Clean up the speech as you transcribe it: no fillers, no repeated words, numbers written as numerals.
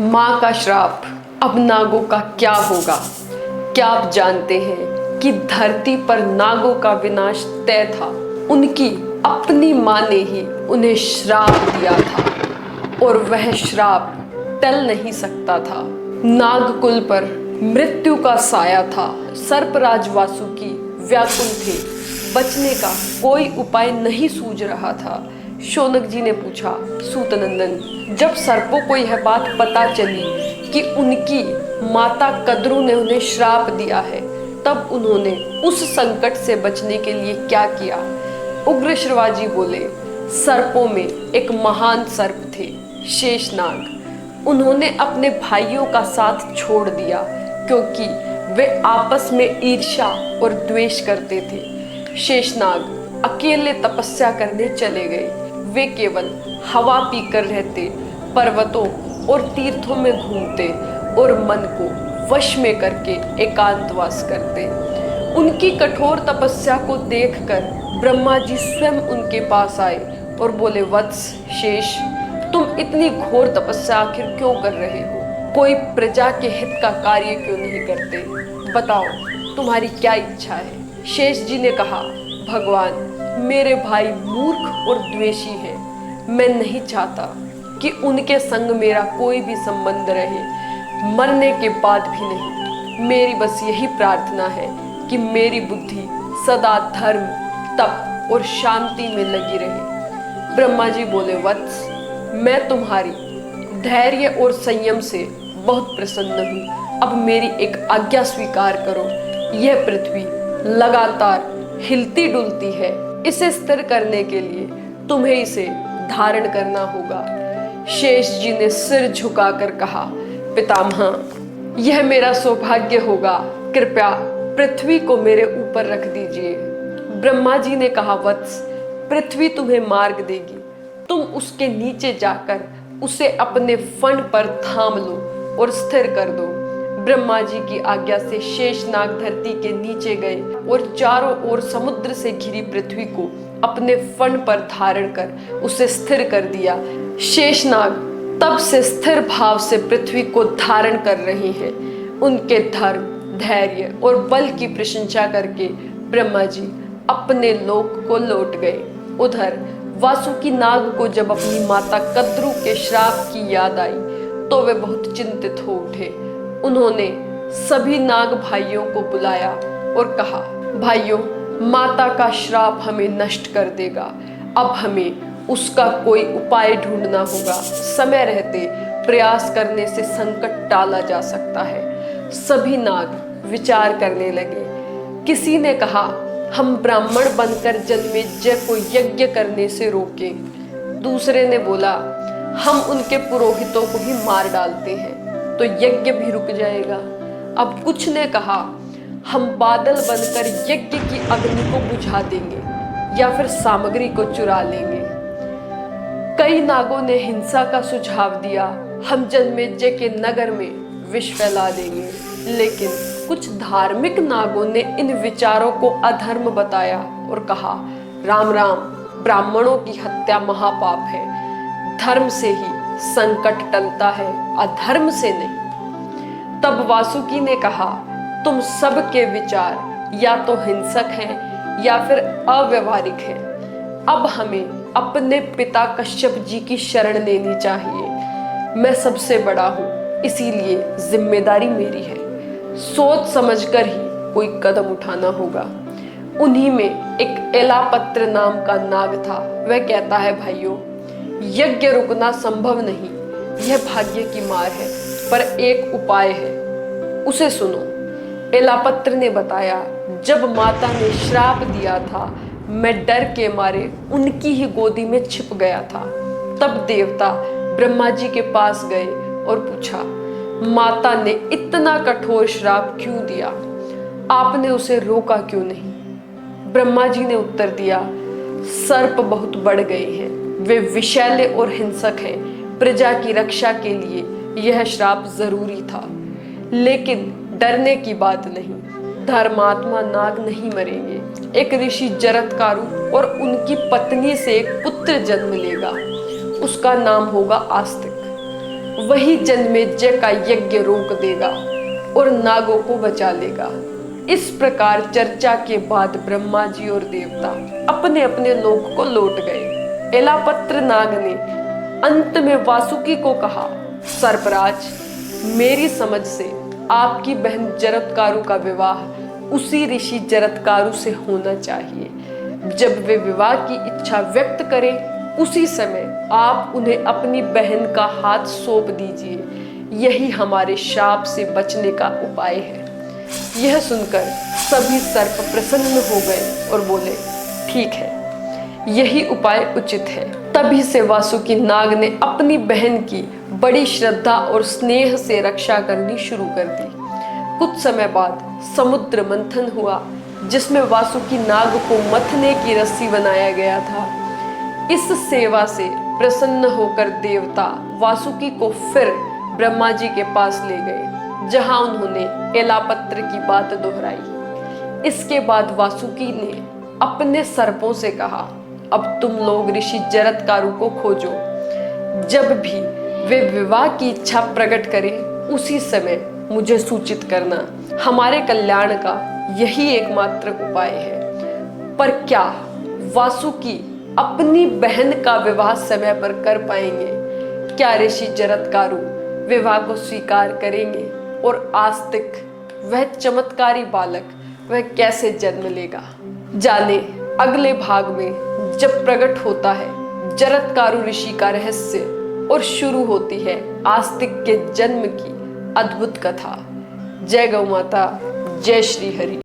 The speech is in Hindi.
माँ का श्राप, अब नागों का क्या होगा? क्या आप जानते हैं कि धरती पर नागों का विनाश तय था? उनकी अपनी माँ ने ही उन्हें श्राप दिया था और वह श्राप टल नहीं सकता था। नागकुल पर मृत्यु का साया था। सर्पराज वासुकी व्याकुल थे, बचने का कोई उपाय नहीं सूझ रहा था। शौनक जी ने पूछा, सूतनंदन, जब सर्पों को यह बात पता चली कि उनकी माता कद्रू ने उन्हें श्राप दिया है, तब उन्होंने उस संकट से बचने के लिए क्या किया? उग्र शिवाजी बोले, सर्पों में एक महान सर्प थे, शेषनाग। उन्होंने अपने भाइयों का साथ छोड़ दिया क्योंकि वे आपस में ईर्ष्या और द्वेष करते थे। शेषनाग अकेले तपस्या करने चले गए। वे केवल हवा पीकर रहते, पर्वतों और तीर्थों में घूमते और मन को वश में करके एकांतवास करते। उनकी कठोर तपस्या को देखकर ब्रह्मा जी स्वयं उनके पास आए और बोले, वत्स शेष, तुम इतनी घोर तपस्या आखिर क्यों कर रहे हो? कोई प्रजा के हित का कार्य क्यों नहीं करते? बताओ, तुम्हारी क्या इच्छा है? शेष जी ने कहा, भगवान, मेरे भाई मूर्ख और द्वेषी हैं। मैं नहीं चाहता कि उनके संग मेरा कोई भी संबंध रहे, मरने के बाद भी नहीं। मेरी बस यही प्रार्थना है कि मेरी बुद्धि सदा धर्म, तप और शांति में लगी रहे। ब्रह्मा जी बोले, वत्स, मैं तुम्हारी धैर्य और संयम से बहुत प्रसन्न हूँ। अब मेरी एक आज्ञा स्वीकार करो। यह पृथ्वी लगातार हिलती डुलती है। इसे स्थिर करने के लिए तुम्हें इसे धारण करना होगा। शेष जी ने सिर झुकाकर कहा, पितामह, यह मेरा सौभाग्य होगा। कृपया पृथ्वी को मेरे ऊपर रख दीजिए। ब्रह्मा जी ने कहा, वत्स, पृथ्वी तुम्हें मार्ग देगी। तुम उसके नीचे जाकर उसे अपने फण पर थाम लो और स्थिर कर दो। ब्रह्मा जी की आज्ञा से शेषनाग धरती के नीचे गए और चारों ओर समुद्र से घिरी पृथ्वी को अपने फण पर धारण कर उसे स्थिर कर दिया। शेषनाग तब से स्थिर भाव से पृथ्वी को धारण कर रहे हैं। उनके धर्म, धैर्य और बल की प्रशंसा करके ब्रह्मा जी अपने लोक को लौट गए। उधर वासुकी नाग को जब अपनी माता कद्रू के श्राप की याद आई तो वे बहुत चिंतित हो उठे। उन्होंने सभी नाग भाइयों को बुलाया और कहा, भाइयों, माता का श्राप हमें नष्ट कर देगा। अब हमें उसका कोई उपाय ढूंढना होगा। समय रहते प्रयास करने से संकट टाला जा सकता है। सभी नाग विचार करने लगे। किसी ने कहा, हम ब्राह्मण बनकर जन्मेजय को यज्ञ करने से रोकें। दूसरे ने बोला, हम उनके पुरोहितों को ही मार डालते हैं तो यज्ञ भी रुक जाएगा। अब कुछ ने कहा, हम बादल बनकर यज्ञ की अग्नि को बुझा देंगे या फिर सामग्री को चुरा लेंगे। कई नागों ने हिंसा का सुझाव दिया, हम जन्मेजय के नगर में विष फैला देंगे। लेकिन कुछ धार्मिक नागों ने इन विचारों को अधर्म बताया और कहा, राम राम, ब्राह्मणों की हत्या महापाप है। धर्म से ही संकट टलता है, अधर्म से नहीं। तब वासुकी ने कहा, तुम सब के विचार या तो हिंसक हैं या फिर अव्यवहारिक हैं। अब हमें अपने पिता कश्यप जी की शरण लेनी चाहिए। मैं सबसे बड़ा हूँ, इसीलिए जिम्मेदारी मेरी है। सोच समझकर ही कोई कदम उठाना होगा। उन्हीं में एक एलापत्र नाम का नाग था। वह कहता है, भाइयों, यज्ञ रुकना संभव नहीं, यह भाग्य की मार है, पर एक उपाय है, उसे सुनो। एलापत्र ने बताया, जब माता ने श्राप दिया था, मैं डर के मारे उनकी ही गोदी में छिप गया था। तब देवता ब्रह्मा जी के पास गए और पूछा, माता ने इतना कठोर श्राप क्यों दिया? आपने उसे रोका क्यों नहीं? ब्रह्मा जी ने उत्तर दिया, सर्प बहुत बढ़ गए हैं, वे विषैले और हिंसक हैं। प्रजा की रक्षा के लिए यह श्राप जरूरी था। लेकिन डरने की बात नहीं, धर्मात्मा नाग नहीं मरेंगे। एक ऋषि जरत्कारु और उनकी पत्नी से एक पुत्र जन्म लेगा, उसका नाम होगा आस्तिक। वही जन्मेजय का यज्ञ रोक देगा और नागों को बचा लेगा। इस प्रकार चर्चा के बाद ब्रह्मा जी और देवता अपने अपने लोक को लौट गए। एलापत्र नाग ने अंत में वासुकी को कहा, सर्पराज, मेरी समझ से आपकी बहन जरत्कारु का विवाह उसी ऋषि जरत्कारु से होना चाहिए। जब वे विवाह की इच्छा व्यक्त करें उसी समय आप उन्हें अपनी बहन का हाथ सौंप दीजिए। यही हमारे शाप से बचने का उपाय है। यह सुनकर सभी सर्प प्रसन्न हो गए और बोले, ठीक है, यही उपाय उचित है। तभी से वासुकी नाग ने अपनी बहन की बड़ी श्रद्धा और स्नेह से रक्षा करनी शुरू कर दी। कुछ समय बाद समुद्र मंथन हुआ, जिसमें वासुकी नाग को मथने की रस्सी बनाया गया था। इस सेवा से प्रसन्न होकर देवता वासुकी को फिर ब्रह्मा जी के पास ले गए, जहां उन्होंने एलापत्र की बात दोहराई। इसके बाद वासुकी ने अपने सर्पों से कहा, अब तुम लोग ऋषि जरत्कारु को खोजो। जब भी वे विवाह की इच्छा प्रकट करें उसी समय मुझे सूचित करना। हमारे कल्याण का यही एकमात्र उपाय है। पर क्या वासुकी अपनी बहन का विवाह समय पर कर पाएंगे? क्या ऋषि जरत्कारु विवाह को स्वीकार करेंगे? और आस्तिक वह चमत्कारी बालक वह कैसे जन्म लेगा? जाने अगले भाग में जब प्रकट होता है जरत्कारु ऋषि का रहस्य और शुरू होती है आस्तिक के जन्म की अद्भुत कथा। जय गौ माता, जय श्री हरि।